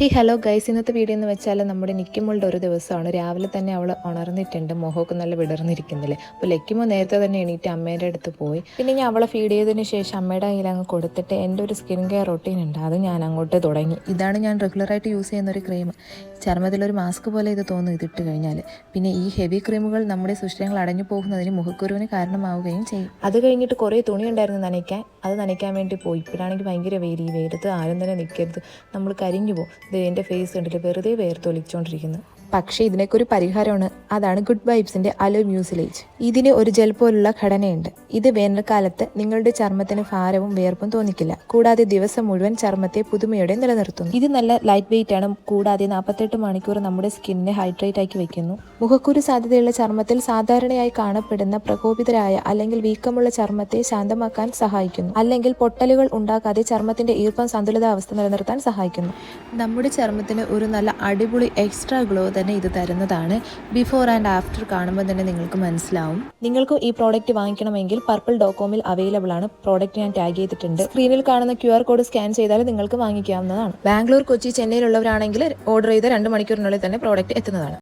Hello guys, ഇന്നത്തെ video എന്ന് വെച്ചാൽ നമ്മുടെ നിക്കിമോളുടെ ഒരു ദിവസമാണ്. രാവിലെ തന്നെ അവൾ ഉണർന്നിട്ടുണ്ട്, മുഖമൊക്കെ നല്ല വിടർന്നിരിക്കുന്നില്ലേ. അപ്പോൾ ലക്കിമോ നേരത്തെ തന്നെ എണീറ്റ് അമ്മേൻ്റെ അടുത്ത് പോയി. പിന്നെ ഞാൻ അവളെ ഫീഡ് ചെയ്തതിന് ശേഷം അമ്മയുടെ കയ്യിൽ അങ്ങ് കൊടുത്തിട്ട് എൻ്റെ ഒരു സ്കിൻ കെയർ റൊട്ടീൻ ഉണ്ട്, അത് ഞാൻ അങ്ങോട്ട് തുടങ്ങി. ഇതാണ് ഞാൻ റെഗുലറായിട്ട് യൂസ് ചെയ്യുന്ന ഒരു ക്രീം. ചർമ്മത്തിലൊരു മാസ്ക് പോലെ ഇത് തോന്നും ഇതിട്ട് കഴിഞ്ഞാൽ. പിന്നെ ഈ ഹെവി ക്രീമുകൾ നമ്മുടെ സുഷിരങ്ങൾ അടഞ്ഞു പോകുന്നതിന് മുഖക്കുരുവിന് കാരണമാവുകയും ചെയ്യും. അത് കഴിഞ്ഞിട്ട് കുറേ തുണി ഉണ്ടായിരുന്നു നനയ്ക്കാൻ, അത് നനയ്ക്കാൻ വേണ്ടി പോയി. ഇപ്പോഴാണെങ്കിൽ ഭയങ്കര വെയിൽ, ഈ വെയിലത്ത് ആരും തന്നെ നിൽക്കരുത്, നമ്മൾ കരിഞ്ഞു പോകും. എൻ്റെ ഫേസ് കണ്ടിട്ട് വെറുതെ വേർത്തൊലിച്ചുകൊണ്ടിരിക്കുന്നു. പക്ഷേ ഇതിനൊക്കെ ഒരു പരിഹാരമാണ്, അതാണ് ഗുഡ് വൈബ്സിൻ്റെ അലോ മ്യൂസിലേജ്. ഇതിന് ഒരു ജെൽ പോലുള്ള ഘടനയുണ്ട്. ഇത് വേനൽക്കാലത്ത് നിങ്ങളുടെ ചർമ്മത്തിന് ഭാരവും വേർപ്പും തോന്നിക്കില്ല, കൂടാതെ ദിവസം മുഴുവൻ ചർമ്മത്തെ പുതുമയോടെ നിലനിർത്തുന്നു. ഇത് നല്ല ലൈറ്റ് വെയിറ്റ് ആണ്, കൂടാതെ 48 മണിക്കൂർ നമ്മുടെ സ്കിന്നിനെ ഹൈഡ്രേറ്റ് ആക്കി വെക്കുന്നു. മുഖക്കുരു സാധ്യതയുള്ള ചർമ്മത്തിൽ സാധാരണയായി കാണപ്പെടുന്ന പ്രകോപിതരായ അല്ലെങ്കിൽ വീക്കമുള്ള ചർമ്മത്തെ ശാന്തമാക്കാൻ സഹായിക്കുന്നു, അല്ലെങ്കിൽ പൊട്ടലുകൾ ഉണ്ടാക്കാതെ ചർമ്മത്തിന്റെ ഈർപ്പം സന്തുലിതാവസ്ഥ നിലനിർത്താൻ സഹായിക്കുന്നു. നമ്മുടെ ചർമ്മത്തിന് ഒരു നല്ല അടിപൊളി എക്സ്ട്രാ ഗ്ലോ തന്നെ ഇത് തരുന്നതാണ്. ബിഫോർ ആൻഡ് ആഫ്റ്റർ കാണുമ്പോൾ തന്നെ നിങ്ങൾക്ക് മനസ്സിലാവും. നിങ്ങൾക്കും ഈ പ്രോഡക്റ്റ് വാങ്ങിക്കണമെങ്കിൽ purple.com-ൽ അവൈലബിൾ ആണ്. പ്രോഡക്റ്റ് ഞാൻ ടാഗ് ചെയ്തിട്ടുണ്ട്. സ്ക്രീനിൽ കാണുന്ന QR കോഡ് സ്കാൻ ചെയ്താൽ നിങ്ങൾക്ക് വാങ്ങിക്കാവുന്നതാണ്. ബാംഗ്ലൂർ, കൊച്ചി, ചെന്നൈയിലുള്ളവരാണെങ്കിൽ ഓർഡർ ചെയ്ത് 2 മണിക്കൂറിനുള്ളിൽ തന്നെ പ്രോഡക്റ്റ് എത്തുന്നതാണ്.